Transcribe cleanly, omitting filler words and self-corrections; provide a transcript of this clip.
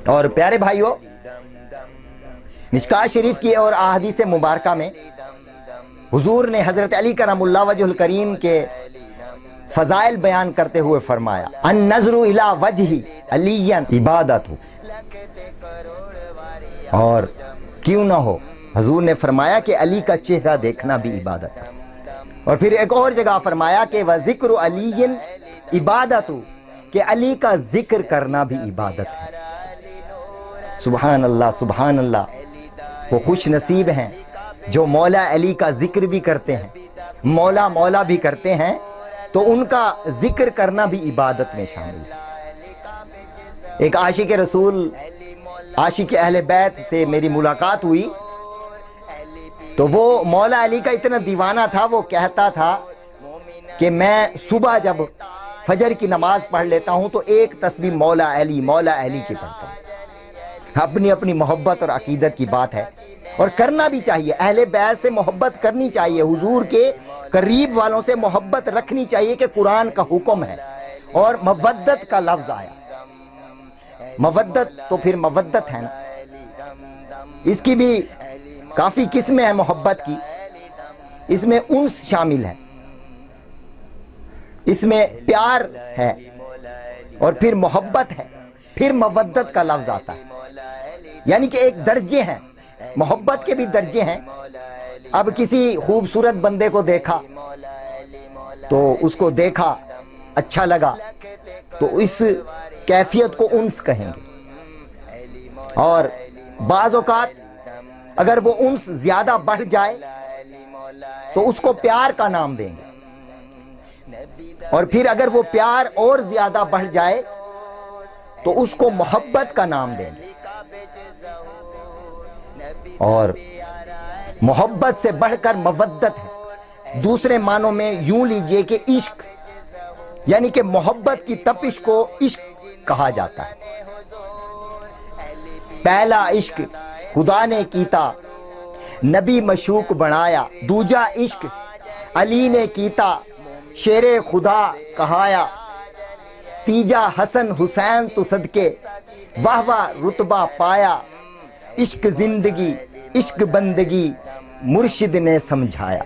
اور پیارے بھائیو، مشکاۃ شریف کی اور احادیث مبارکہ میں حضور نے حضرت علی کرم اللہ وجہ الکریم کے فضائل بیان کرتے ہوئے فرمایا النظر الی وجہ علی عبادت، اور کیوں نہ ہو، حضور نے فرمایا کہ علی کا چہرہ دیکھنا بھی عبادت ہے۔ اور پھر ایک اور جگہ فرمایا کہ وَذِكْرُ عَلِيٍّ عبادت، کہ علی کا ذکر کرنا بھی عبادت ہے۔ سبحان اللہ سبحان اللہ، وہ خوش نصیب ہیں جو مولا علی کا ذکر بھی کرتے ہیں، مولا مولا بھی کرتے ہیں، تو ان کا ذکر کرنا بھی عبادت میں شامل ہے۔ ایک عاشق رسول، عاشق اہل بیت سے میری ملاقات ہوئی، تو وہ مولا علی کا اتنا دیوانہ تھا، وہ کہتا تھا کہ میں صبح جب فجر کی نماز پڑھ لیتا ہوں تو ایک تسبیح مولا علی کی پڑھتا ہوں۔ اپنی اپنی محبت اور عقیدت کی بات ہے، اور کرنا بھی چاہیے، اہل بیت سے محبت کرنی چاہیے، حضور کے قریب والوں سے محبت رکھنی چاہیے کہ قرآن کا حکم ہے۔ اور مودت کا لفظ آیا، مودت تو پھر مودت ہے نا، اس کی بھی کافی قسمیں ہیں محبت کی، اس میں انس شامل ہے، اس میں پیار ہے، اور پھر محبت ہے، پھر مودت کا لفظ آتا ہے، یعنی کہ ایک درجے ہیں، محبت کے بھی درجے ہیں۔ اب کسی خوبصورت بندے کو دیکھا تو اس کو دیکھا اچھا لگا، تو اس کیفیت کو انس کہیں گے، اور بعض اوقات اگر وہ انس زیادہ بڑھ جائے تو اس کو پیار کا نام دیں گے، اور پھر اگر وہ پیار اور زیادہ بڑھ جائے تو اس کو محبت کا نام دیں گے، اور محبت سے بڑھ کر مودت ہے۔ دوسرے معنوں میں یوں لیجئے کہ عشق، یعنی کہ محبت کی تپش کو عشق کہا جاتا ہے۔ پہلا عشق خدا نے کیتا، نبی مشوق بنایا، دوجا عشق علی نے کیتا، شیر خدا کہایا، تیجا حسن حسین تو صدقے واہ واہ رتبہ پایا، عشق زندگی عشق بندگی مرشد نے سمجھایا۔